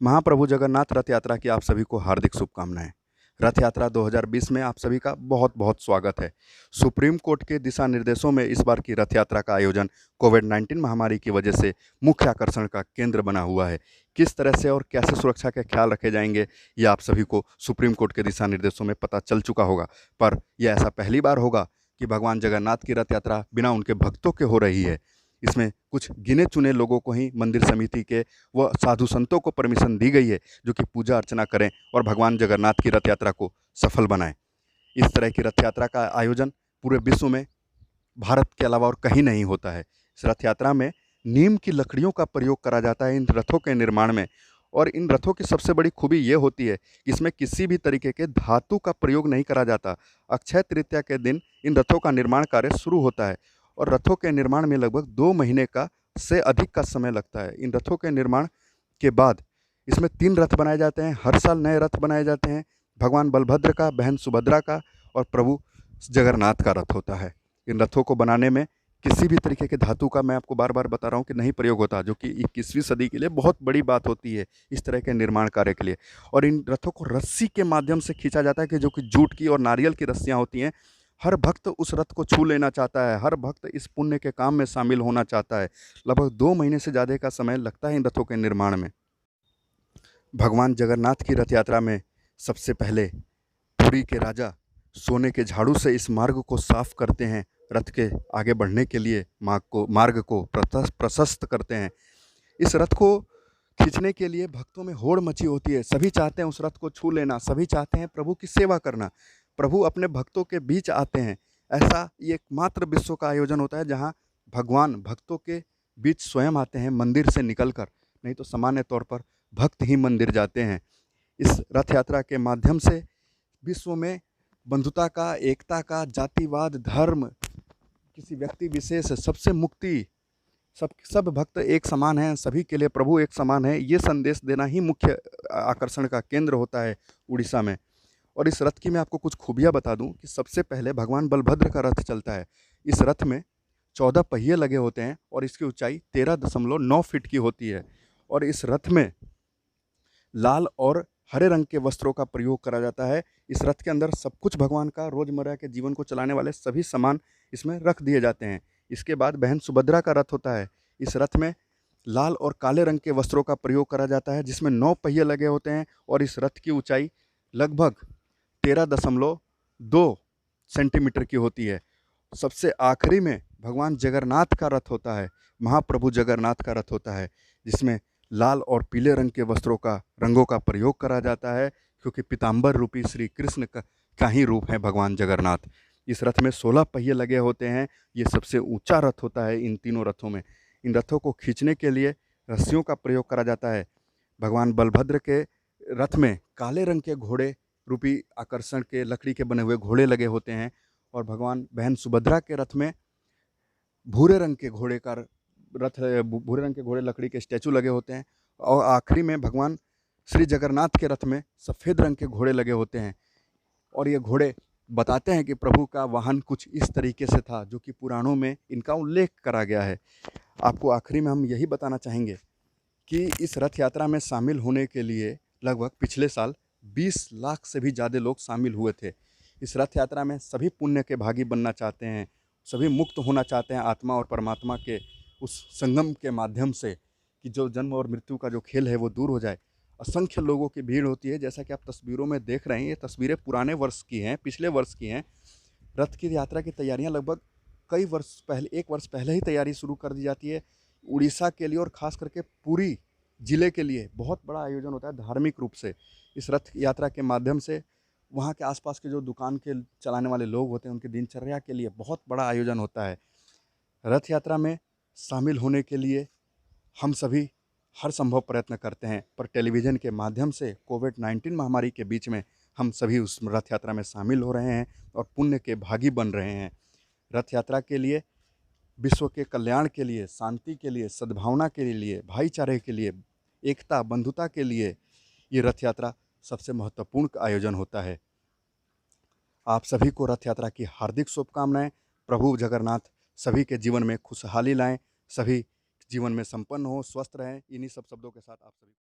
महाप्रभु जगन्नाथ रथ यात्रा की आप सभी को हार्दिक शुभकामनाएं। रथ यात्रा 2020 में आप सभी का बहुत बहुत स्वागत है। सुप्रीम कोर्ट के दिशा निर्देशों में इस बार की रथ यात्रा का आयोजन कोविड-19 महामारी की वजह से मुख्य आकर्षण का केंद्र बना हुआ है। किस तरह से और कैसे सुरक्षा के ख्याल रखे जाएंगे, ये आप सभी को सुप्रीम कोर्ट के दिशा निर्देशों में पता चल चुका होगा। पर यह ऐसा पहली बार होगा कि भगवान जगन्नाथ की रथ यात्रा बिना उनके भक्तों के हो रही है। इसमें कुछ गिने चुने लोगों को ही मंदिर समिति के व साधु संतों को परमिशन दी गई है, जो कि पूजा अर्चना करें और भगवान जगन्नाथ की रथ यात्रा को सफल बनाएं। इस तरह की रथ यात्रा का आयोजन पूरे विश्व में भारत के अलावा और कहीं नहीं होता है। इस रथ यात्रा में नीम की लकड़ियों का प्रयोग करा जाता है इन रथों के निर्माण में। और इन रथों की सबसे बड़ी खूबी ये होती है कि इसमें किसी भी तरीके के धातु का प्रयोग नहीं करा जाता। अक्षय तृतीया के दिन इन रथों का निर्माण कार्य शुरू होता है और रथों के निर्माण में लगभग 2 महीने का से अधिक का समय लगता है। इन रथों के निर्माण के बाद इसमें 3 रथ बनाए जाते हैं। हर साल नए रथ बनाए जाते हैं। भगवान बलभद्र का, बहन सुभद्रा का और प्रभु जगन्नाथ का रथ होता है। इन रथों को बनाने में किसी भी तरीके के धातु का, मैं आपको बार बार बता रहा हूँ कि नहीं प्रयोग होता, जो कि 21वीं सदी के लिए बहुत बड़ी बात होती है इस तरह के निर्माण कार्य के लिए। और इन रथों को रस्सी के माध्यम से खींचा जाता है, कि जो कि जूट की और नारियल की रस्सियाँ होती हैं। हर भक्त उस रथ को छू लेना चाहता है, हर भक्त इस पुण्य के काम में शामिल होना चाहता है। लगभग 2 महीने से ज़्यादा का समय लगता है इन रथों के निर्माण में। भगवान जगन्नाथ की रथ यात्रा में सबसे पहले पुरी के राजा सोने के झाड़ू से इस मार्ग को साफ करते हैं। रथ के आगे बढ़ने के लिए मार्ग को प्रशस्त करते हैं। इस रथ को खींचने के लिए भक्तों में होड़ मची होती है। सभी चाहते हैं उस रथ को छू लेना, सभी चाहते हैं प्रभु की सेवा करना। प्रभु अपने भक्तों के बीच आते हैं। ऐसा ये एकमात्र विश्व का आयोजन होता है जहाँ भगवान भक्तों के बीच स्वयं आते हैं, मंदिर से निकलकर। नहीं तो सामान्य तौर पर भक्त ही मंदिर जाते हैं। इस रथ यात्रा के माध्यम से विश्व में बंधुता का, एकता का, जातिवाद, धर्म, किसी व्यक्ति विशेष सबसे मुक्ति, सब भक्त एक समान हैं, सभी के लिए प्रभु एक समान है, ये संदेश देना ही मुख्य आकर्षण का केंद्र होता है उड़ीसा में। और इस रथ की मैं आपको कुछ खूबियाँ बता दूं कि सबसे पहले भगवान बलभद्र का रथ चलता है। इस रथ में 14 पहिए लगे होते हैं और इसकी ऊंचाई 13.9 फीट की होती है। और इस रथ में लाल और हरे रंग के वस्त्रों का प्रयोग करा जाता है। इस रथ के अंदर सब कुछ भगवान का, रोजमर्रा के जीवन को चलाने वाले सभी सामान इसमें रख दिए जाते हैं। इसके बाद बहन सुभद्रा का रथ होता है। इस रथ में लाल और काले रंग के वस्त्रों का प्रयोग करा जाता है, जिसमें 9 पहिए लगे होते हैं और इस रथ की ऊंचाई लगभग 13.2 सेंटीमीटर की होती है। सबसे आखिरी में भगवान जगन्नाथ का रथ होता है, महाप्रभु जगन्नाथ का रथ होता है, जिसमें लाल और पीले रंग के रंगों का प्रयोग करा जाता है, क्योंकि पीताम्बर रूपी श्री कृष्ण का ही रूप है भगवान जगन्नाथ। इस रथ में 16 पहिए लगे होते हैं। ये सबसे ऊंचा रथ होता है इन तीनों रथों में। इन रथों को खींचने के लिए रस्सियों का प्रयोग करा जाता है। भगवान बलभद्र के रथ में काले रंग के घोड़े रूपी आकर्षण के लकड़ी के बने हुए घोड़े लगे होते हैं और भगवान बहन सुभद्रा के रथ में भूरे रंग के घोड़े का रथ, भूरे रंग के घोड़े लकड़ी के स्टैचू लगे होते हैं। और आखिरी में भगवान श्री जगन्नाथ के रथ में सफ़ेद रंग के घोड़े लगे होते हैं। और ये घोड़े बताते हैं कि प्रभु का वाहन कुछ इस तरीके से था, जो कि पुराणों में इनका उल्लेख करा गया है। आपको आखिरी में हम यही बताना चाहेंगे कि इस रथ यात्रा में शामिल होने के लिए लगभग पिछले साल 20 लाख से भी ज़्यादा लोग शामिल हुए थे। इस रथ यात्रा में सभी पुण्य के भागी बनना चाहते हैं, सभी मुक्त होना चाहते हैं आत्मा और परमात्मा के उस संगम के माध्यम से, कि जो जन्म और मृत्यु का जो खेल है वो दूर हो जाए। असंख्य लोगों की भीड़ होती है, जैसा कि आप तस्वीरों में देख रहे हैं। ये तस्वीरें पुराने वर्ष की हैं, पिछले वर्ष की हैं। रथ की यात्रा की तैयारियां लगभग कई वर्ष पहले, 1 वर्ष पहले ही तैयारी शुरू कर दी जाती है। उड़ीसा के लिए और ख़ास करके पुरी जिले के लिए बहुत बड़ा आयोजन होता है धार्मिक रूप से। इस रथ यात्रा के माध्यम से वहाँ के आसपास के जो दुकान के चलाने वाले लोग होते हैं, उनकी दिनचर्या के लिए बहुत बड़ा आयोजन होता है। रथ यात्रा में शामिल होने के लिए हम सभी हर संभव प्रयत्न करते हैं, पर टेलीविज़न के माध्यम से कोविड-19 महामारी के बीच में हम सभी उस रथ यात्रा में शामिल हो रहे हैं और पुण्य के भागी बन रहे हैं। रथ यात्रा के लिए, विश्व के कल्याण के लिए, शांति के लिए, सद्भावना के लिए, भाईचारे के लिए, एकता, बंधुता के लिए ये रथ यात्रा सबसे महत्वपूर्ण आयोजन होता है। आप सभी को रथ यात्रा की हार्दिक शुभकामनाएं। प्रभु जगन्नाथ सभी के जीवन में खुशहाली लाएं, सभी जीवन में संपन्न हो, स्वस्थ रहें। इन्हीं सब शब्दों के साथ आप सभी